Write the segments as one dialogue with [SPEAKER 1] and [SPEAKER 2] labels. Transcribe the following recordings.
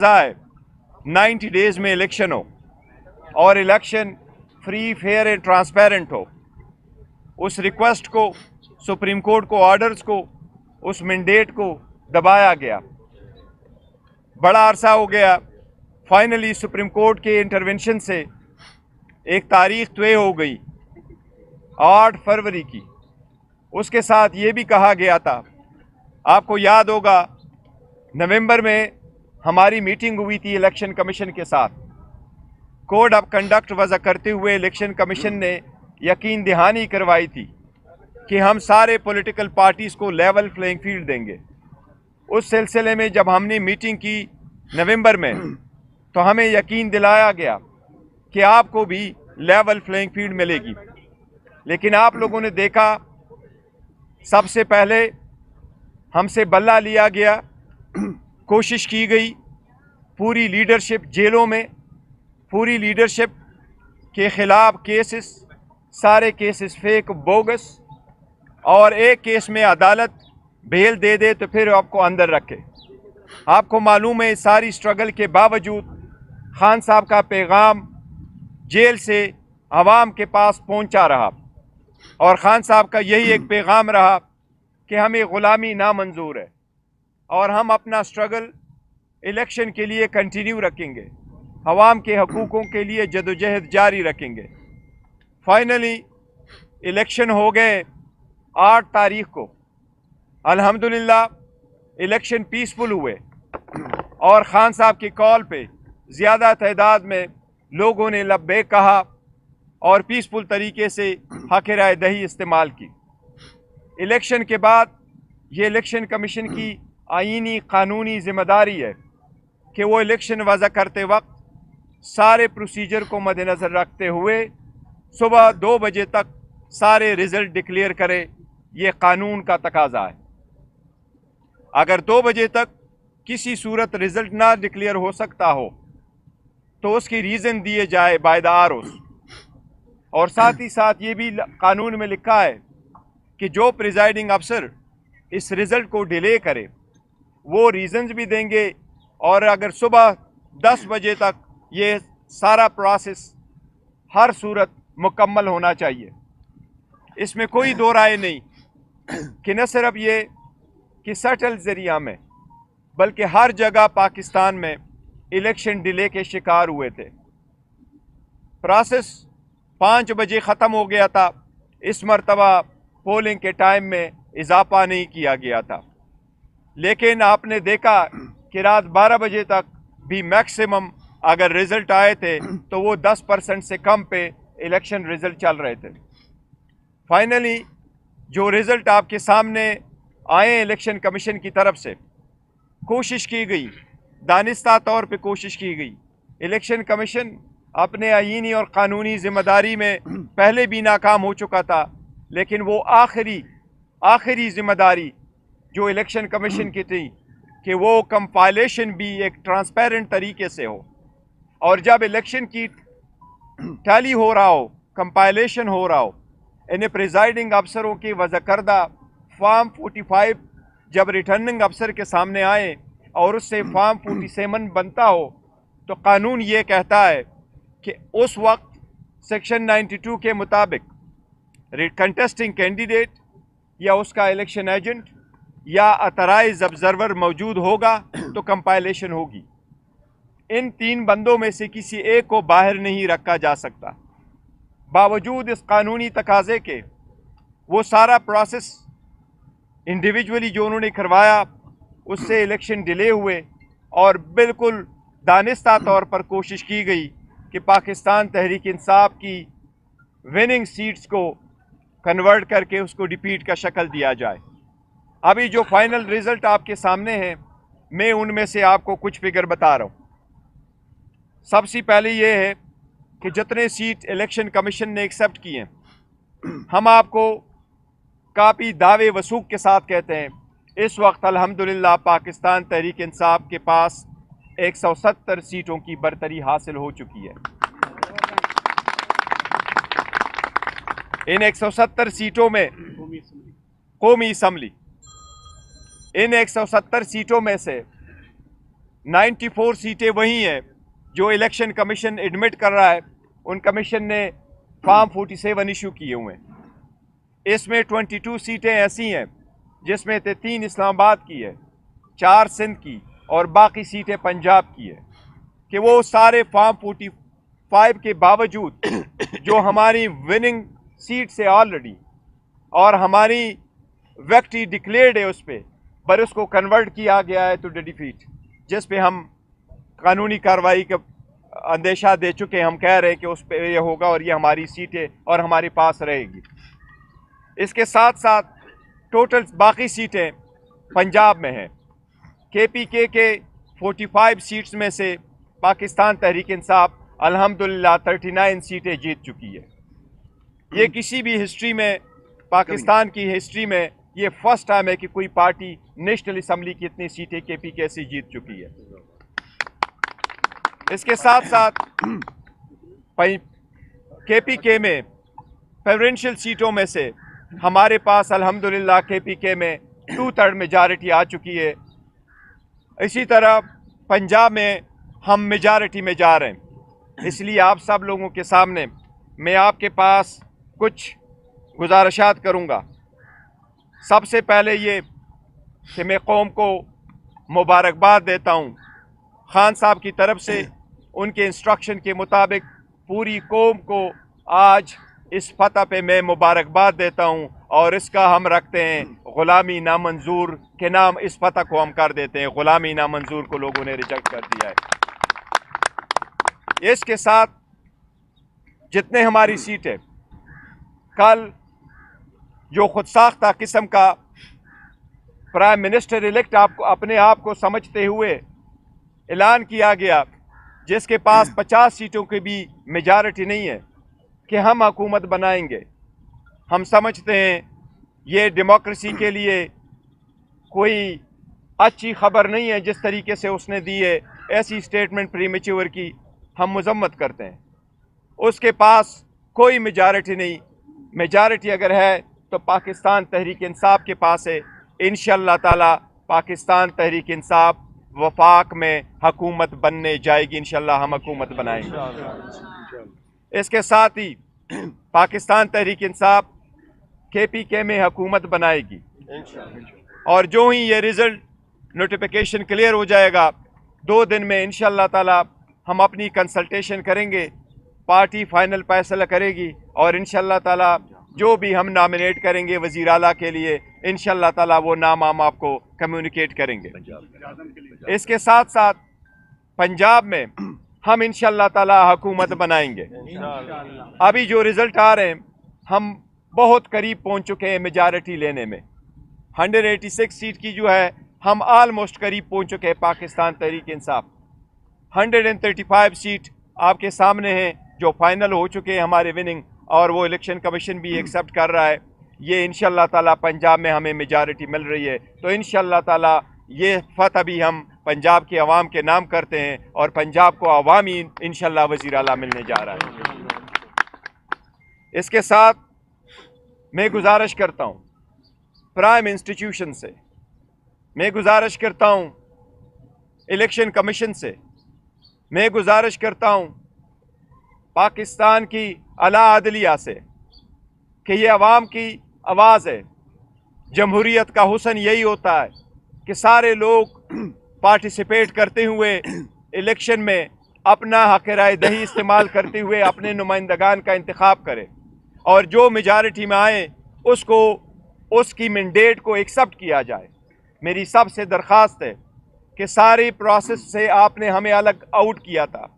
[SPEAKER 1] है 90 डेज में इलेक्शन हो और election free fair and transparent हो। उस रिक्वेस्ट को, सुप्रीम कोर्ट को ऑर्डर्स को, उस मैंडेट को दबाया गया। बड़ा अरसा हो गया, फाइनली सुप्रीम कोर्ट के इंटरवेंशन से एक तारीख तय हो गई 8 फरवरी की। उसके साथ ये भी कहा गया था, आपको याद होगा नवंबर में हमारी मीटिंग हुई थी इलेक्शन कमीशन के साथ। कोड ऑफ कंडक्ट वज़ा करते हुए इलेक्शन कमीशन ने यकीन दहानी करवाई थी कि हम सारे पॉलिटिकल पार्टीज़ को लेवल प्लेइंग फील्ड देंगे। उस सिलसिले में जब हमने मीटिंग की नवंबर में, तो हमें यकीन दिलाया गया कि आपको भी लेवल प्लेइंग फील्ड मिलेगी। लेकिन आप लोगों ने देखा, सबसे पहले हमसे बल्ला लिया गया, कोशिश की गई, पूरी लीडरशिप जेलों में, पूरी लीडरशिप के ख़िलाफ़ केसेस, सारे केसेस फेक बोगस, और एक केस में अदालत बेल दे दे तो फिर आपको अंदर रखे। आपको मालूम है, सारी स्ट्रगल के बावजूद खान साहब का पैगाम जेल से आवाम के पास पहुंचा रहा, और खान साहब का यही एक पैगाम रहा कि हमें ग़ुलामी नामंजूर है और हम अपना स्ट्रगल इलेक्शन के लिए कंटिन्यू रखेंगे, अवाम के हकूक़ों के लिए जदोजहद जारी रखेंगे। फाइनली इलेक्शन हो गए 8 तारीख को। अल्हम्दुलिल्लाह इलेक्शन पीसफुल हुए और ख़ान साहब की कॉल पे ज़्यादा तादाद में लोगों ने लब्बैक कहा और पीसफुल तरीके से हक़ राय दही इस्तेमाल की। इलेक्शन के बाद ये इलेक्शन कमीशन की आईनी कानूनी ज़िम्मेदारी है कि वो इलेक्शन वज़ा करते वक्त सारे प्रोसीजर को मद्देनज़र रखते हुए सुबह 2 बजे तक सारे रिज़ल्ट डिक्लेयर करे। ये कानून का तकाजा है। अगर 2 बजे तक किसी सूरत रिज़ल्ट ना डिक्लेयर हो सकता हो तो उसकी रीज़न दिए जाए बाय द आरओज़। और साथ ही साथ ये भी कानून में लिखा है कि जो प्रिजाइडिंग अफसर इस रिज़ल्ट को डिले करे वो रीज़न्स भी देंगे, और अगर सुबह 10 बजे तक ये सारा प्रोसेस हर सूरत मुकम्मल होना चाहिए। इसमें कोई दो राय नहीं कि न सिर्फ ये कि सटल ज़रिया में, बल्कि हर जगह पाकिस्तान में इलेक्शन डिले के शिकार हुए थे। प्रोसेस 5 बजे ख़त्म हो गया था। इस मरतबा पोलिंग के टाइम में इजाफा नहीं किया गया था, लेकिन आपने देखा कि रात 12 बजे तक भी मैक्सिमम अगर रिज़ल्ट आए थे तो वो 10% से कम पे इलेक्शन रिज़ल्ट चल रहे थे। फाइनली जो रिज़ल्ट आपके सामने आए इलेक्शन कमीशन की तरफ से, कोशिश की गई, दानिस्ता तौर पे कोशिश की गई। इलेक्शन कमीशन अपने आईनी और क़ानूनी ज़िम्मेदारी में पहले भी नाकाम हो चुका था, लेकिन वो आखिरी ज़िम्मेदारी जो इलेक्शन कमीशन की थी कि वो कंपाइलेशन भी एक ट्रांसपेरेंट तरीके से हो, और जब इलेक्शन की टैली हो रहा हो, कंपाइलेशन हो रहा हो, इन्हें प्रिजाइडिंग अफसरों की वज़ा करदा फॉर्म 45 जब रिटर्निंग अफसर के सामने आए और उससे फॉर्म 47 बनता हो, तो कानून ये कहता है कि उस वक्त सेक्शन 92 के मुताबिक कंटेस्टिंग कैंडिडेट या उसका इलेक्शन एजेंट या अथराइज ऑब्जर्वर मौजूद होगा तो कंपाइलेशन होगी। इन 3 बंदों में से किसी एक को बाहर नहीं रखा जा सकता। बावजूद इस कानूनी तकाजे के वो सारा प्रोसेस इंडिविजुअली जो उन्होंने करवाया, उससे इलेक्शन डिले हुए, और बिल्कुल दानिस्ता तौर पर कोशिश की गई कि पाकिस्तान तहरीक इंसाफ की विनिंग सीट्स को कन्वर्ट करके उसको डिफीट का शक्ल दिया जाए। अभी जो फाइनल रिज़ल्ट आपके सामने हैं, मैं उनमें से आपको कुछ फिगर बता रहा हूँ। सबसे पहले ये है कि जितने सीट इलेक्शन कमीशन ने एक्सेप्ट किए, हम आपको काफ़ी दावे वसूख के साथ कहते हैं, इस वक्त अल्हम्दुलिल्लाह पाकिस्तान तहरीक इंसाफ के पास 170 सीटों की बरतरी हासिल हो चुकी है। इन 170 सीटों में कौमी असम्बली, इन 170 सीटों में से 94 सीटें वही हैं जो इलेक्शन कमीशन एडमिट कर रहा है। उन कमीशन ने फॉर्म 47 इशू किए हुए हैं। इसमें 22 सीटें ऐसी हैं जिसमें से 3 इस्लामाबाद की है, 4 सिंध की और बाकी सीटें पंजाब की है, कि वो सारे फॉर्म 45 के बावजूद जो हमारी विनिंग सीट से ऑलरेडी और हमारी विक्ट्री डिक्लेयर्ड है उस पर उसको कन्वर्ट किया गया है टू डिफीट, जिस पे हम कानूनी कार्रवाई का अंदेशा दे चुके हैं। हम कह रहे हैं कि उस पर यह होगा और ये हमारी सीटें और हमारे पास रहेगी। इसके साथ साथ टोटल बाकी सीटें पंजाब में हैं। KPK के 45 सीट्स में से पाकिस्तान तहरीक इंसाफ अल्हम्दुलिल्लाह 39 सीटें जीत चुकी है। ये किसी भी हिस्ट्री में, पाकिस्तान की हिस्ट्री में ये फर्स्ट टाइम है कि कोई पार्टी नेशनल असम्बली की इतनी सीटें KPK से जीत चुकी है। इसके साथ साथ KPK में प्रेफरेंशियल सीटों में से हमारे पास अल्हम्दुलिल्लाह KPK में 2/3 मेजॉरिटी आ चुकी है। इसी तरह पंजाब में हम मेजॉरिटी में जा रहे हैं। इसलिए आप सब लोगों के सामने मैं आपके पास कुछ गुजारिशात करूँगा। सबसे पहले ये कि मैं कौम को मुबारकबाद देता हूँ। खान साहब की तरफ से उनके इंस्ट्रक्शन के मुताबिक पूरी कौम को आज इस फतह पे मैं मुबारकबाद देता हूँ और इसका हम रखते हैं ग़ुलामी नामंजूर के नाम। इस फतह को हम कर देते हैं ग़ुलामी नामंजूर को लोगों ने रिजेक्ट कर दिया है। इसके साथ जितने हमारी सीटें, कल जो खुद साख्ता किस्म का प्राइम मिनिस्टर इलेक्ट आपको अपने आप को समझते हुए ऐलान किया गया, जिसके पास 50 सीटों की भी मेजॉरिटी नहीं है, कि हम हुकूमत बनाएंगे। हम समझते हैं ये डेमोक्रेसी के लिए कोई अच्छी खबर नहीं है जिस तरीके से उसने दी है। ऐसी स्टेटमेंट प्रीमेच्योर की हम मजम्मत करते हैं। उसके पास कोई मेजॉरिटी नहीं। मेजॉरिटी अगर है तो पाकिस्तान तहरीक इंसाफ के पास है। इंशाअल्लाह ताला पाकिस्तान तहरीक इंसाफ वफाक में हुकूमत बनने जाएगी। इंशाअल्लाह हम हुकूमत बनाएंगे। इसके साथ ही पाकिस्तान तहरीक इंसाफ KPK में हुकूमत बनाएगी और जो ही ये रिज़ल्ट नोटिफिकेशन क्लियर हो जाएगा 2 दिन में इंशाअल्लाह ताला हम अपनी कंसल्टेशन करेंगे, पार्टी फाइनल फैसला करेगी और इंशाअल्लाह ताला जो भी हम नॉमिनेट करेंगे वज़ीर आला के लिए इंशाअल्लाह ताला वो नाम हम आपको कम्युनिकेट करेंगे। इसके साथ साथ पंजाब में हम इंशाअल्लाह ताला हुकूमत बनाएंगे। अभी जो रिज़ल्ट आ रहे हैं हम बहुत करीब पहुंच चुके हैं मेजॉरिटी लेने में। 186 सीट की जो है हम आलमोस्ट करीब पहुंच चुके हैं पाकिस्तान तहरीक इंसाफ। 135 सीट आपके सामने हैं जो फाइनल हो चुके हैं हमारे विनिंग, और वो इलेक्शन कमीशन भी एक्सेप्ट कर रहा है। ये इंशाअल्लाह ताला पंजाब में हमें मेजॉरिटी मिल रही है, तो इंशाअल्लाह ताला ये फतह भी हम पंजाब के अवाम के नाम करते हैं और पंजाब को अवामी इंशाअल्लाह वज़ीर आला मिलने जा रहा है। इसके साथ मैं गुजारिश करता हूँ प्राइम इंस्टीट्यूशन से, मैं गुजारिश करता हूँ इलेक्शन कमीशन से, मैं गुजारिश करता हूँ पाकिस्तान की आला अदलिया से कि ये अवाम की आवाज़ है। जमहूरियत का हुस्न यही होता है कि सारे लोग पार्टिसिपेट करते हुए इलेक्शन में अपना हक़ राय दही इस्तेमाल करते हुए अपने नुमाइंदगान का इंतखाब करें और जो मेजॉरिटी में आए उसको उसकी मैंडेट को एक्सेप्ट किया जाए। मेरी सबसे दरख्वास्त है कि सारी प्रोसेस से आपने हमें अलग आउट किया था।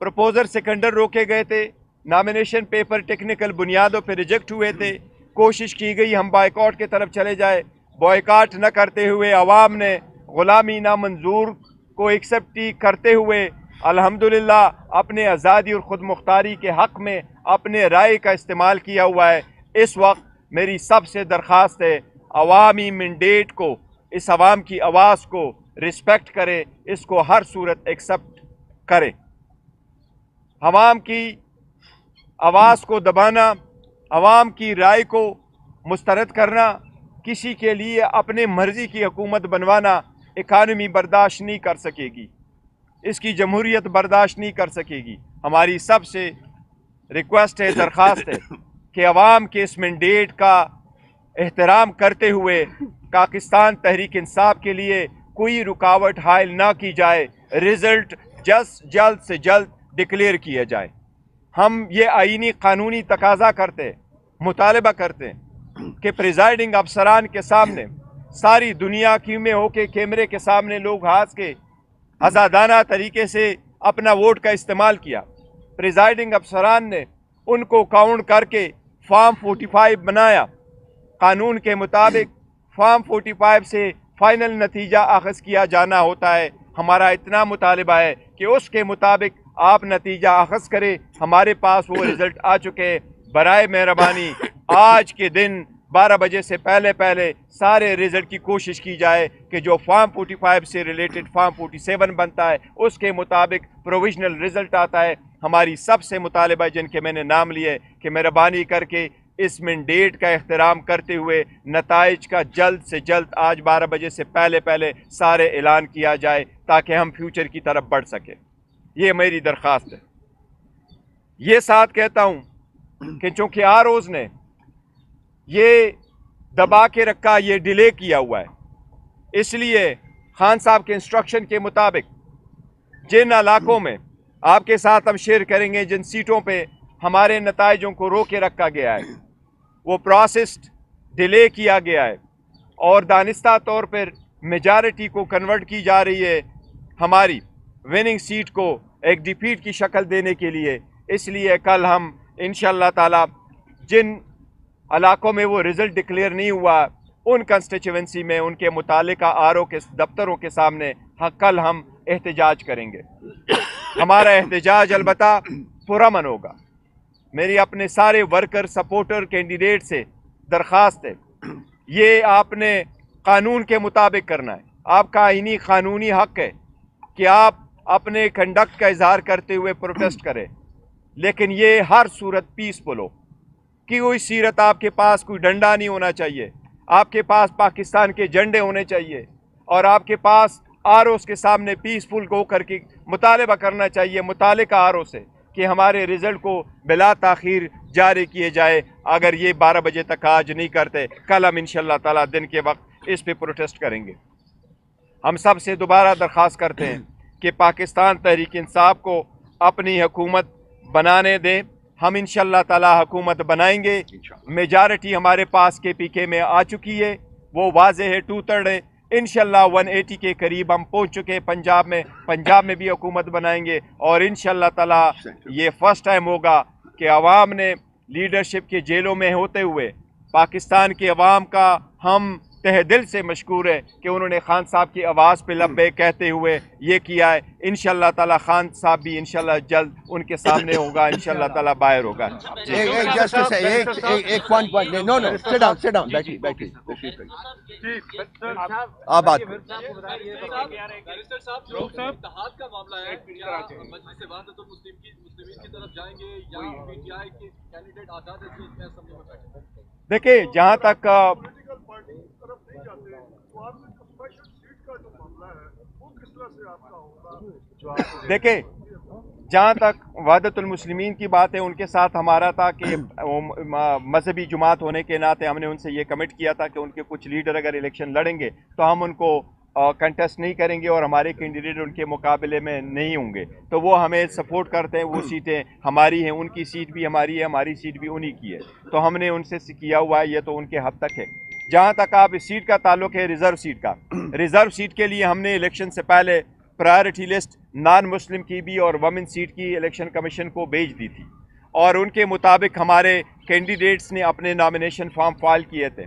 [SPEAKER 1] प्रपोजर सेकेंडर रोके गए थे, नॉमिनेशन पेपर टेक्निकल बुनियादों पर रिजेक्ट हुए थे, कोशिश की गई हम बॉयकॉट की तरफ चले जाए। बॉयकॉट न करते हुए अवाम ने ग़ुलामी नामंजूर को एक्सेप्ट करते हुए अल्हम्दुलिल्लाह अपने आज़ादी और ख़ुद मुख्तारी के हक़ में अपने राय का इस्तेमाल किया हुआ है। इस वक्त मेरी सबसे दरख्वास्त है अवामी मैंडेट को, इस अवाम की आवाज़ को रिस्पेक्ट करे, इसको हर सूरत एक्सेप्ट करे। अवाम की आवाज़ को दबाना, अवाम की राय को मुस्तरद करना, किसी के लिए अपने मर्ज़ी की हुकूमत बनवाना, इकानमी बर्दाश्त नहीं कर सकेगी, इसकी जमहूरियत बर्दाश्त नहीं कर सकेगी। हमारी सबसे रिक्वेस्ट है, दरख्वास्त है कि अवाम के इस मैंडेट का एहतराम करते हुए पाकिस्तान तहरीक इंसाफ के लिए कोई रुकावट हायल ना की जाए, रिज़ल्ट जल्द से जल्द डिक्लेयर किया जाए। हम ये आईनी कानूनी तकाजा करते हैं, मुतालबा करते हैं कि प्रिजाइडिंग अफसरान के सामने सारी दुनिया की में होके कैमरे के सामने लोग हाथ के आज़ादाना तरीके से अपना वोट का इस्तेमाल किया। प्रिजाइडिंग अफसरान ने उनको काउंट करके फॉर्म 45 बनाया। कानून के मुताबिक फॉर्म 45 से फाइनल नतीजा अखज़ किया जाना होता है। हमारा इतना मुतालिबा है कि उसके मुताबिक आप नतीजा अखज़ करें। हमारे पास वो रिज़ल्ट आ चुके हैं। बराए मेहरबानी आज के दिन 12 बजे से पहले सारे रिज़ल्ट की कोशिश की जाए कि जो फॉर्म 45 से रिलेटेड फॉर्म 47 बनता है उसके मुताबिक प्रोविजनल रिज़ल्ट आता है। हमारी सबसे मुतालिबा जिनके मैंने नाम लिए कि मेहरबानी करके इस मैंडेट का एहतराम करते हुए नताइज का जल्द से जल्द आज 12 बजे से पहले सारे ऐलान किया जाए ताकि हम फ्यूचर की तरफ बढ़ सके। ये मेरी दरख्वास्त है। ये साथ कहता हूँ कि चूँकि आरओज़ ने ये दबा के रखा, ये डिले किया हुआ है, इसलिए खान साहब के इंस्ट्रक्शन के मुताबिक जिन इलाकों में आपके साथ हम शेयर करेंगे, जिन सीटों पे हमारे नताइजों को रोके रखा गया है, वो प्रोसेस डिले किया गया है और दानिस्ता तौर पर मेजॉरिटी को कन्वर्ट की जा रही है हमारी विनिंग सीट को एक डिफीट की शक्ल देने के लिए। इसलिए कल हम इंशाअल्लाह ताला जिन इलाकों में वो रिज़ल्ट डिक्लेयर नहीं हुआ उन कंस्टिट्यूएंसी में उनके मुतालिका आरओ के दफ्तरों के सामने कल हम एहतजाज करेंगे। हमारा एहतजाज अलबत्ता पुरअमन होगा। मेरी अपने सारे वर्कर सपोर्टर कैंडिडेट से दरख्वास्त है, ये आपने कानून के मुताबिक करना है। आपका आईनी कानूनी हक है कि आप अपने कंडक्ट का इजहार करते हुए प्रोटेस्ट करें, लेकिन ये हर सूरत पीसफुल हो कि कोई सीरत आपके पास कोई डंडा नहीं होना चाहिए, आपके पास पाकिस्तान के झंडे होने चाहिए और आपके पास आरओज़ के सामने पीसफुल हो करके मुतालबा करना चाहिए मुतालिका आरओ से कि हमारे रिज़ल्ट को बिला ताख़ीर जारी किए जाए। अगर ये 12 बजे तक आज नहीं करते, कल हम इंशाअल्लाह ताला दिन के वक्त इस पे प्रोटेस्ट करेंगे। हम सब से दोबारा दरख्वास्त करते हैं कि पाकिस्तान तहरीक इंसाफ को अपनी हुकूमत बनाने दें। हम इंशाअल्लाह ताला हुकूमत बनाएंगे। मेजॉरिटी हमारे पास KPK में आ चुकी है, वो वाज़े है, 2/3 है। इंशाअल्लाह 180 के करीब हम पहुंच चुके हैं पंजाब में भी हुकूमत बनाएंगे और इंशाअल्लाह ताला ये फर्स्ट टाइम होगा कि अवाम ने लीडरशिप के जेलों में होते हुए पाकिस्तान के अवाम का हम तहे दिल से मशकूर है कि उन्होंने खान साहब की आवाज़ पे लब्बे कहते हुए ये किया है। इंशाअल्लाह ताला खान साहब भी इंशाअल्लाह जल्द उनके सामने होगा, इंशाअल्लाह ताला बाहर होगा।
[SPEAKER 2] एक पॉइंट नो सिट डाउन बैठिए आप बात
[SPEAKER 1] देखिए, जहाँ तक देखिए जहाँ तक वहदतुल मुस्लिमीन की बात है, उनके साथ हमारा था कि मजहबी जुमात होने के नाते हमने उनसे ये कमिट किया था कि उनके कुछ लीडर अगर इलेक्शन लड़ेंगे तो हम उनको कंटेस्ट नहीं करेंगे और हमारे कैंडिडेट उनके मुकाबले में नहीं होंगे। तो वो हमें सपोर्ट करते हैं, वो सीटें हमारी हैं, उनकी सीट भी हमारी है, हमारी सीट भी उन्हीं की है। तो हमने उनसे किया हुआ है, ये तो उनके हद तक है। जहाँ तक आप इस सीट का ताल्लुक है रिज़र्व सीट का, रिज़र्व सीट के लिए हमने इलेक्शन से पहले प्रायोरिटी लिस्ट नॉन मुस्लिम की भी और वमेन सीट की इलेक्शन कमीशन को भेज दी थी और उनके मुताबिक हमारे कैंडिडेट्स ने अपने नॉमिनेशन फॉर्म फाइल किए थे।